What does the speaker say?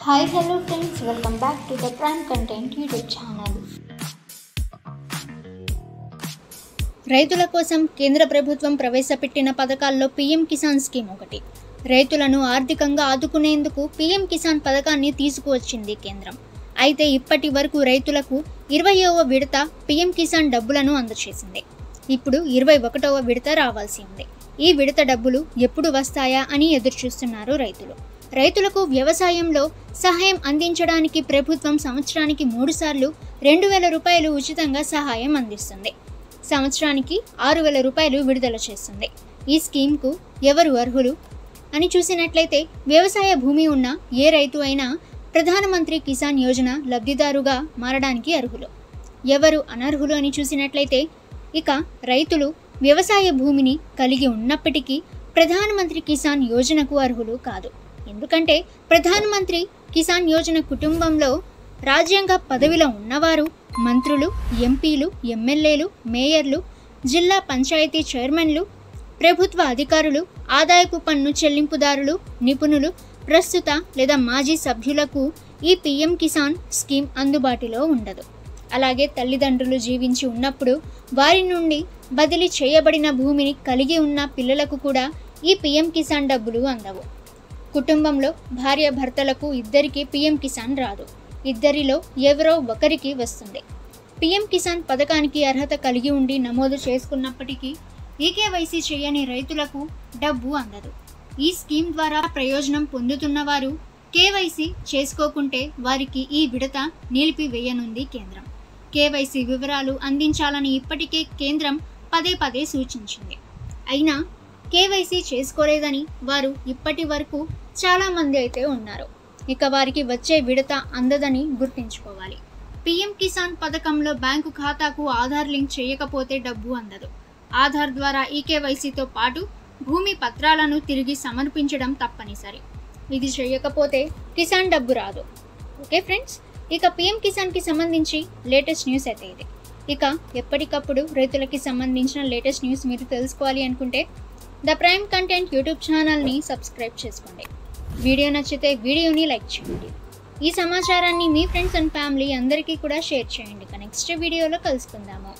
Hi, hello friends, welcome back to the Prime Content YouTube channel. రైతుల కోసం కేంద్ర ప్రభుత్వం ప్రవేశపెట్టిన పథకాల్లో పీఎం కిసాన్ స్కీమ్ ఒకటి. రైతులను ఆర్థికంగా ఆదుకునేందుకు పీఎం కిసాన్ పథకాన్ని తీసుకువచ్చింది కేంద్రం. అయితే ఇప్పటి వరకు రైతులకు 20వ విడత పీఎం కిసాన్ డబ్బులను అందజేసింది. ఇప్పుడు 21వ విడత రావాల్సి ఉంది. ఈ విడత డబ్బులు ఎప్పుడు వస్తాయా అని ఎదురుచూస్తున్నారు రైతులు. రైతులకు వ్యవసాయంలో సహాయం అందించడానికి ప్రభుత్వం సంవత్సరానికి 3 సార్లు 2,000 రూపాయలు ఉచితంగా సహాయం అందిస్తుంది. సంవత్సరానికి 6,000 రూపాయలు విడుదల చేస్తుంది. ఈ స్కీమ్కు ఎవరు అర్హులు అని చూసినట్లయితే వ్యవసాయ భూమి ఉన్న ఏ రైతు అయినా ప్రధానమంత్రి కిసాన్ యోజన లబ్ధిదారుగా మారడానికి అర్హులు. ఎవరు అనర్హులు అని చూసినట్లయితే ఇక రైతులు వ్యవసాయ భూమిని కలిగి ఉన్నప్పటికీ ప్రధానమంత్రి కిసాన్ యోజనకు అర్హులు కాదు. ఎందుకంటే ప్రధానమంత్రి కిసాన్ యోజన కుటుంబంలో రాజ్యాంగ పదవిలో ఉన్నవారు మంత్రులు, ఎంపీలు, ఎమ్మెల్యేలు, మేయర్లు, జిల్లా పంచాయతీ చైర్మన్లు, ప్రభుత్వ అధికారులు, ఆదాయపు పన్ను చెల్లింపుదారులు, నిపుణులు, ప్రస్తుత లేదా మాజీ సభ్యులకు ఈ పీఎం కిసాన్ స్కీమ్ అందుబాటులో ఉండదు. అలాగే తల్లిదండ్రులు జీవించి ఉన్నప్పుడు వారి నుండి బదిలీ చేయబడిన భూమిని కలిగి ఉన్న పిల్లలకు కూడా ఈ పీఎం కిసాన్ డబ్బులు అందవు. కుటుంబంలో భార్య భర్తలకు ఇద్దరికి పీఎం కిసాన్ రాదు. ఇద్దరిలో ఎవరో ఒకరికి వస్తుంది. పీఎం కిసాన్ పథకానికి అర్హత కలిగి ఉండి నమోదు చేసుకున్నప్పటికీ ఈకేవైసీ చేయని రైతులకు డబ్బు అందదు. ఈ స్కీమ్ ద్వారా ప్రయోజనం పొందుతున్నవారు కేవైసీ చేసుకోకుంటే వారికి ఈ విడత నిలిపివేయనుంది కేంద్రం. కేవైసీ వివరాలు అందించాలని ఇప్పటికే కేంద్రం పదే సూచించింది. అయినా కేవైసీ చేసుకోలేదని వారు ఇప్పటి వరకు చాలామంది అయితే ఉన్నారు. ఇక వారికి వచ్చే విడత అందదని గుర్తుంచుకోవాలి. పీఎం కిసాన్ పథకంలో బ్యాంకు ఖాతాకు ఆధార్ లింక్ చేయకపోతే డబ్బు అందదు. ఆధార్ ద్వారా ఈకేవైసీతో పాటు భూమి పత్రాలను తిరిగి సమర్పించడం తప్పనిసరి. ఇది చేయకపోతే కిసాన్ డబ్బు రాదు. ఓకే ఫ్రెండ్స్, ఇక పీఎం కిసాన్కి సంబంధించి లేటెస్ట్ న్యూస్ అయితే ఇది. ఇక ఎప్పటికప్పుడు రైతులకి సంబంధించిన లేటెస్ట్ న్యూస్ మీరు తెలుసుకోవాలి అనుకుంటే ద ప్రైమ్ కంటెంట్ యూట్యూబ్ ఛానల్ని సబ్స్క్రైబ్ చేసుకోండి. వీడియో నచ్చితే వీడియోని లైక్ చేయండి. ఈ సమాచారాన్ని మీ ఫ్రెండ్స్ అండ్ ఫ్యామిలీ అందరికీ కూడా షేర్ చేయండి. నెక్స్ట్ వీడియోలో కలుసుకుందాము.